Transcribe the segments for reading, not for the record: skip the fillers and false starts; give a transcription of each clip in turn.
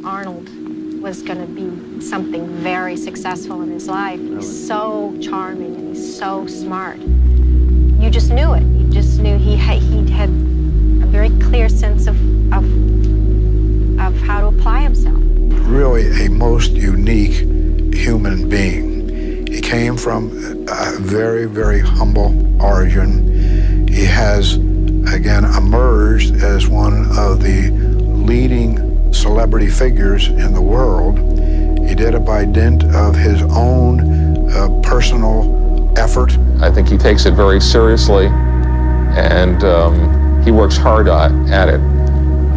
Arnold was going to be something very successful in his life. He's so charming and he's so smart. You just knew it. You just knew he had a very clear sense of how to apply himself. Really a most unique human being. He came from a very, very humble origin. He has, again, emerged as one of the leading celebrity figures in the world. He did it by dint of his own personal effort. I think he takes it very seriously, and he works hard at it.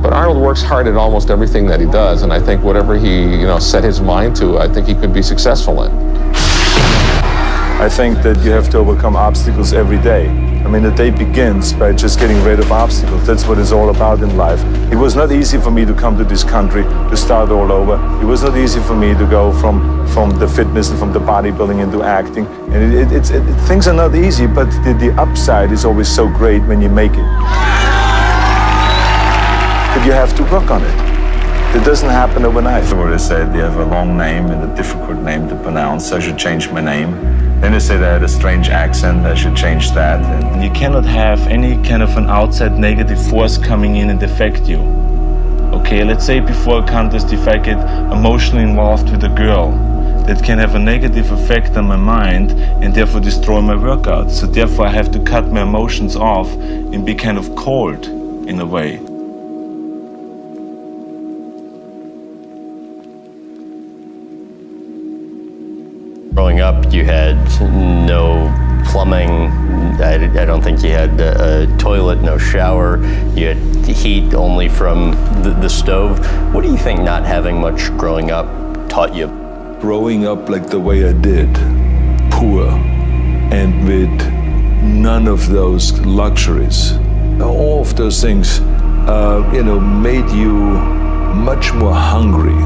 But Arnold works hard at almost everything that he does, and I think whatever he set his mind to, I think he could be successful in. I think that you have to overcome obstacles every day. I mean, the day begins by just getting rid of obstacles. That's what it's all about in life. It was not easy for me to come to this country, to start all over. It was not easy for me to go from the fitness and from the bodybuilding into acting. And things are not easy, but the upside is always so great when you make it. But you have to work on it. It doesn't happen overnight. They said you have a long name and a difficult name to pronounce, so I should change my name. Then they said I had a strange accent, I should change that. And you cannot have any kind of an outside negative force coming in and affect you. Okay, let's say before a contest, if I get emotionally involved with a girl, that can have a negative effect on my mind and therefore destroy my workout. So therefore I have to cut my emotions off and be kind of cold in a way. Growing up, you had no plumbing. I don't think you had a toilet, no shower. You had heat only from the stove. What do you think not having much growing up taught you? Growing up like the way I did, poor, and with none of those luxuries. All of those things, made you much more hungry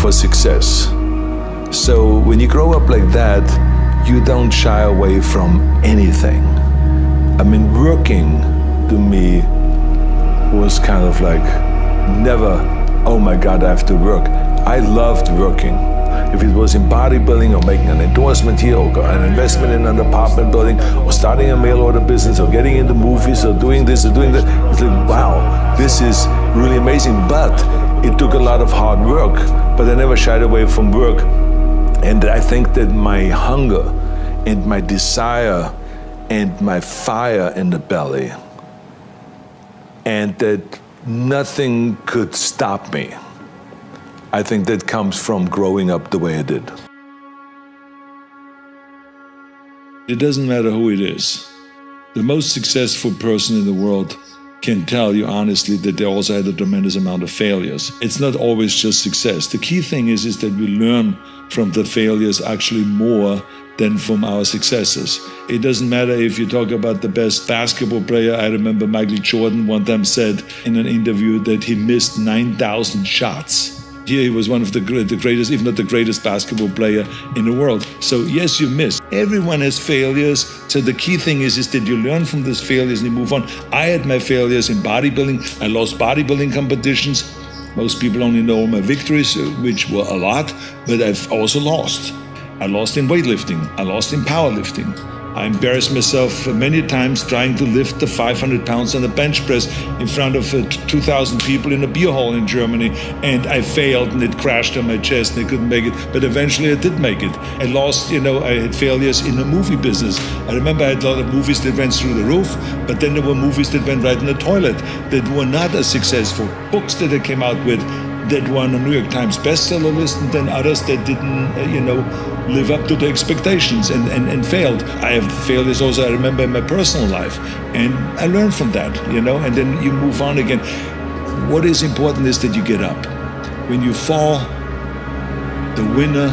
for success. So when you grow up like that, you don't shy away from anything. I mean, working to me was kind of like never, oh my God, I have to work. I loved working. If it was in bodybuilding or making an endorsement here or an investment in an apartment building or starting a mail order business or getting into movies or doing this or doing that, it's like, wow, this is really amazing. But it took a lot of hard work, but I never shied away from work. And I think that my hunger and my desire and my fire in the belly, and that nothing could stop me, I think that comes from growing up the way I did. It doesn't matter who it is. The most successful person in the world can tell you honestly that they also had a tremendous amount of failures. It's not always just success. The key thing is that we learn from the failures actually more than from our successes. It doesn't matter if you talk about the best basketball player. I remember Michael Jordan one time said in an interview that he missed 9,000 shots. Here he was one of the greatest, if not the greatest basketball player in the world. So yes, you miss. Everyone has failures. So the key thing is that you learn from those failures and you move on. I had my failures in bodybuilding. I lost bodybuilding competitions. Most people only know my victories, which were a lot, but I've also lost. I lost in weightlifting. I lost in powerlifting. I embarrassed myself many times trying to lift the 500 pounds on the bench press in front of 2,000 people in a beer hall in Germany, and I failed and it crashed on my chest and I couldn't make it, but eventually I did make it. I lost, I had failures in the movie business. I remember I had a lot of movies that went through the roof, but then there were movies that went right in the toilet that were not as successful. Books that I came out with that were on the New York Times bestseller list, and then others that didn't, live up to the expectations and failed. I have failures also, I remember, in my personal life, and I learned from that, and then you move on again. What is important is that you get up. When you fall, the winner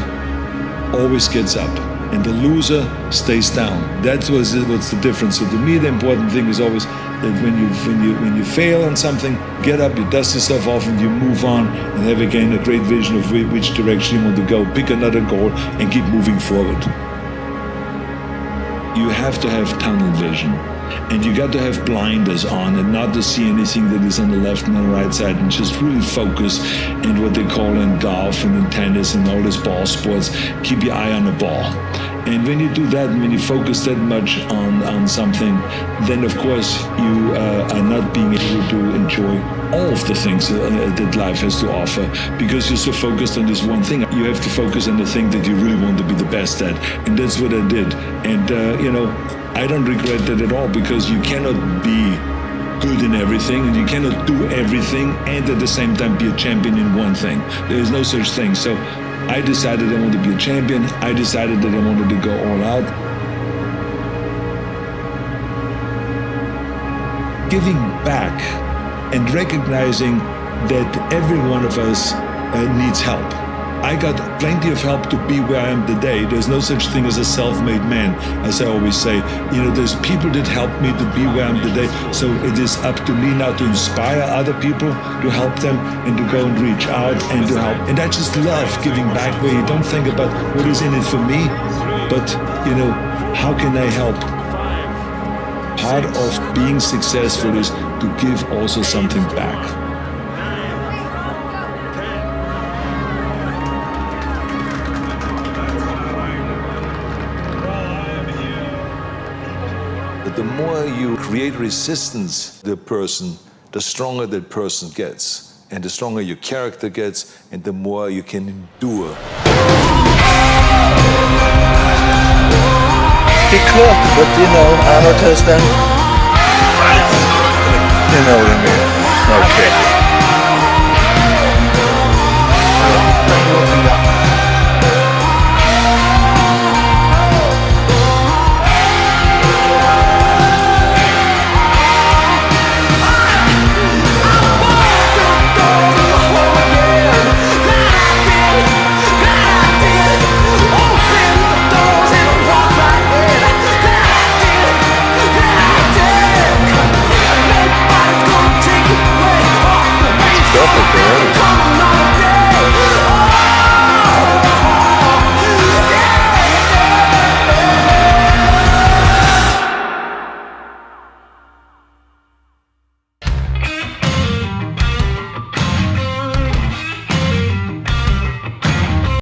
always gets up, and the loser stays down. That's what's the difference. So to me, the important thing is always that when you fail on something, get up, you dust yourself off, and you move on, and have again a great vision of which direction you want to go. Pick another goal and keep moving forward. You have to have tunnel vision. And you got to have blinders on and not to see anything that is on the left and on the right side, and just really focus. And what they call in golf and in tennis and all these ball sports, keep your eye on the ball. And when you do that, and when you focus that much on something, then of course you are not being able to enjoy all of the things that life has to offer, because you're so focused on this one thing. You have to focus on the thing that you really want to be the best at, and that's what I did. And I don't regret that at all, because you cannot be good in everything, and you cannot do everything and at the same time be a champion in one thing. There is no such thing. So I decided I wanted to be a champion. I decided that I wanted to go all out. Giving back and recognizing that every one of us needs help. I got plenty of help to be where I am today. There's no such thing as a self-made man, as I always say. There's people that helped me to be where I am today. So it is up to me now to inspire other people, to help them, and to go and reach out and to help. And I just love giving back, where you don't think about what is in it for me, but, how can I help? Part of being successful is to give also something back. The more you create resistance to the person, the stronger that person gets. And the stronger your character gets, and the more you can endure. He could, but Arnold has done. You know what I mean? Okay.